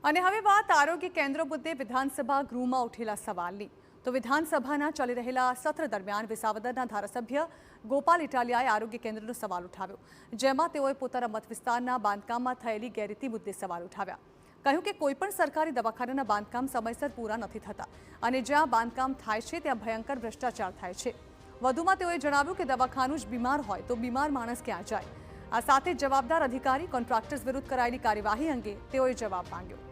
અને હવે વાત આરોગ્ય કેન્દ્રો મુદ્દે વિધાનસભા ગૃહમાં ઉઠેલા સવાલની તો વિધાનસભાના ચાલી રહેલા સત્ર દરમિયાન વિસાવદરના ધારાસભ્ય ગોપાલ ઇટાલિયાએ આરોગ્ય કેન્દ્રનો સવાલ ઉઠાવ્યો, જેમાં તેઓએ પોતાના મત વિસ્તારના બાંધકામમાં થયેલી ગેરરીતિ મુદ્દે સવાલ ઉઠાવ્યા। કહ્યું કે કોઈપણ સરકારી દવાખાનાના બાંધકામ સમયસર પૂરા નથી થતા અને જ્યાં બાંધકામ થાય છે ત્યાં ભયંકર ભ્રષ્ટાચાર થાય છે। વધુમાં તેઓએ જણાવ્યું કે દવાખાનું જ બીમાર હોય તો બીમાર માણસ ક્યાં જાય। આ સાથે જવાબદાર અધિકારી કોન્ટ્રાક્ટર્સ વિરુદ્ધ કરાયેલી કાર્યવાહી અંગે તેઓએ જવાબ માંગ્યો।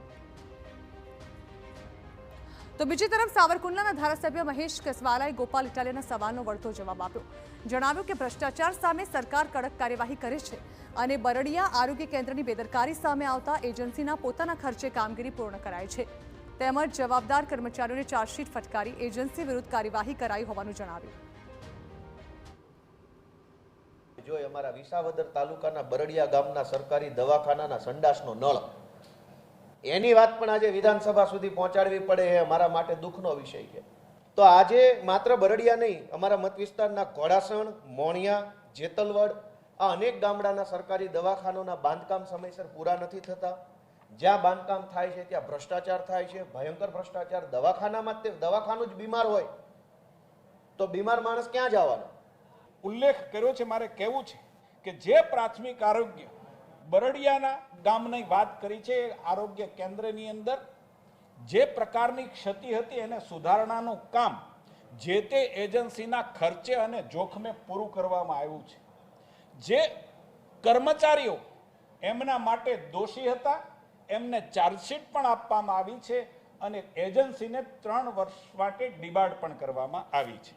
તો બીજી તરફ સાવરકુંડલાના ધારાસભ્ય મહેશ કસવાલાએ ગોપાલ ઇટાલિયાના સવાલનો વળતો જવાબ આપ્યો। જણાવ્યું કે ભ્રષ્ટાચાર સામે સરકાર કડક કાર્યવાહી કરે છે અને બરડિયા આરોગ્ય કેન્દ્રની બેદરકારી સામે આવતા એજન્સીના પોતાના ખર્ચે કામગીરી પૂર્ણ કરાઈ છે। તેમજ જવાબદાર કર્મચારીઓને ચાર્જશીટ ફટકારી એજન્સી વિરુદ્ધ કાર્યવાહી કરાઈ હોવાનું જણાવ્યું। જો અમારા વિસાવદર તાલુકાના બરડિયા ગામના સરકારી દવાખાનાના સંડાસનો નળ એની વાત પણ આજે વિધાનસભા સુધી પહોંચાડવી પડે એ અમારા માટે દુઃખનો વિષય છે। તો આજે માત્ર બરડિયા નહીં, અમારા મત વિસ્તારના ઘોડાસણ, મોણિયા, જેતલવડ આ અનેક ગામડાના સરકારી દવાખાનાના બાંધકામ સમયસર પૂરા નથી થતા। જ્યાં બાંધકામ થાય છે ત્યાં ભ્રષ્ટાચાર થાય છે, ભયંકર ભ્રષ્ટાચાર। દવાખાનામાં દવાખાનું જ બીમાર હોય તો બીમાર માણસ ક્યાં જવાનો? ઉલ્લેખ કર્યો છે, મારે કહેવું છે કે જે પ્રાથમિક આરોગ્ય બરડિયાના ગામની વાત કરી છે, આરોગ્ય કેન્દ્રની અંદર જે પ્રકારની ક્ષતિ હતી એને સુધારણાનું કામ જે તે એજન્સીના ખર્ચે અને જોખમે પૂરું કરવામાં આવ્યું છે। જે કર્મચારીઓ એમના માટે દોષી હતા એમને ચાર્જશીટ પણ આપવામાં આવી છે અને એજન્સીને 3 વર્ષ માટે ડિબાર્ડ પણ કરવામાં આવી છે।